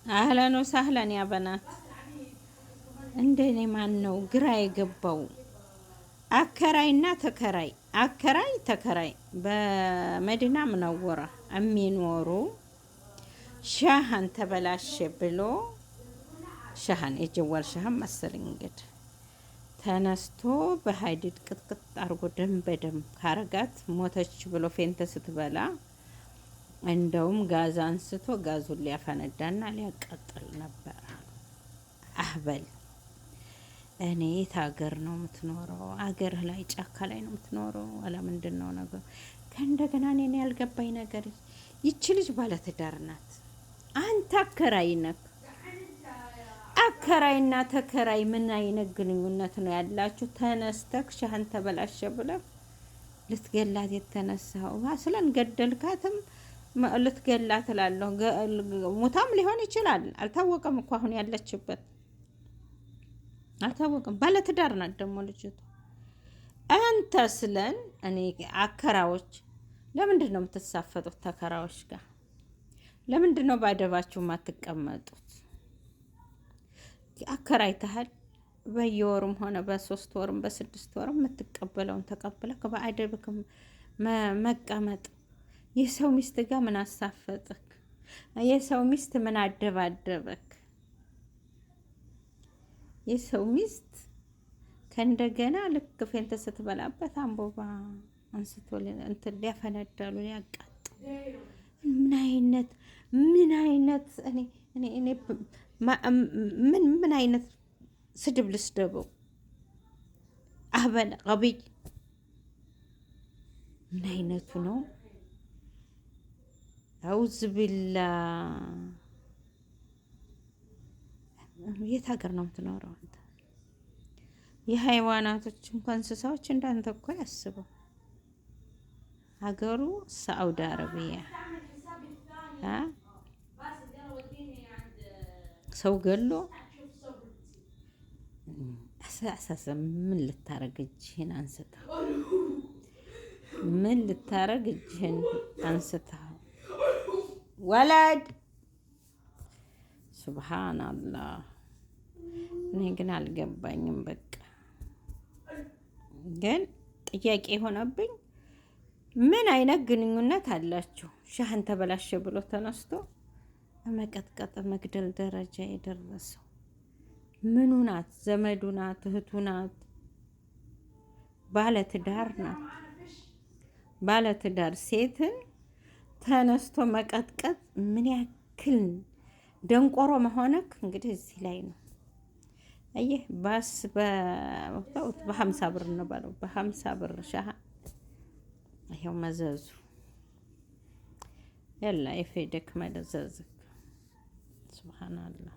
አህለን ወሳህለን ያ በናት። እንደኔ ማን ነው ግራ የገባው? አከራይና ተከራይ አከራይ ተከራይ በመዲና ምነወራ የሚኖሩ ሻሃን ተበላሸ ብሎ ሻሃን የጀዋል ሻሃን መሰለኝ እንግዲህ ተነስቶ በሀይድድ ቅጥቅጥ አርጎ ደም በደም ካረጋት ሞተች ብሎ ፌንተ ስትበላ እንደውም ጋዝ አንስቶ ጋዙን ሊያፈነዳና ሊያቃጥል ነበር። አህበል እኔ የት ሀገር ነው የምትኖረው? አገርህ ላይ ጫካ ላይ ነው የምትኖረው? አላ ምንድን ነው ነገሩ? ከእንደገና እኔ ያልገባኝ ነገር ይቺ ልጅ ባለትዳር ናት። አንተ አከራይ ነህ። አከራይና ተከራይ ምን አይነት ግንኙነት ነው ያላችሁ? ተነስተክ ሻህን ተበላሸ ብለህ ልትገላት የተነሳው አስለን ገደልካትም ልትገላት እላለሁ። ሙታም ሊሆን ይችላል፣ አልታወቀም እኮ አሁን ያለችበት አልታወቀም። ባለትዳር ናት ደግሞ ልጅቱ። አንተ ስለን እኔ አከራዎች ለምንድን ነው የምትሳፈጡት? ተከራዎች ጋር ለምንድን ነው ባደባችሁ የማትቀመጡት? አከራይተሃል በየወሩም ሆነ በ3 ወርም በ6 ወርም የምትቀበለውን ተቀብለህ በአደብክ መቀመጥ። የሰው ሚስት ጋር ምን አሳፈጥክ? የሰው ሚስት ምን አደባደበክ? የሰው ሚስት ከእንደገና ልክ ፌንተ ስትበላበት አንቦባ አንስቶ እንትን ሊያፈነዳሉ ሊያቃጥሉ። ምን አይነት እኔ ምን አይነት ስድብ ልስደበው? አህበል ቀቢይ ምን አይነቱ ነው? አውዝ ቢላ። የት ሀገር ነው የምትኖረው አንተ? የሃይዋናቶች እንኳን እንስሳዎች እንዳንተ እኮ ያስበው። ሀገሩ ሳዑዲ አረቢያ ሰው ገሎ አሳሰብ። ምን ልታረግ እጅህን አንስታ? ምን ልታረግ እጅህን አንስታ? ወለድ ሱብሃንአላህ። እኔ ግን አልገባኝም። በቃ ግን ጥያቄ የሆነብኝ ምን አይነት ግንኙነት አላችሁ? ሻህን ተበላሸ ብሎ ተነስቶ መቀጥቀጥ መግደል ደረጃ የደረሰው ምኑ ናት? ዘመዱ ናት? እህቱ ናት? ባለትዳር ናት? ባለትዳር ሴትን ተነስቶ መቀጥቀጥ ምን ያክል ደንቆሮ መሆነክ እንግዲህ እዚህ ላይ ነው። አየህ ባስ በ50 ብር ነው ባለው፣ በ50 ብር ሻህ ይሄው መዘዙ ያላ የፌደክ መዘዝክ ሱብሃንአላህ።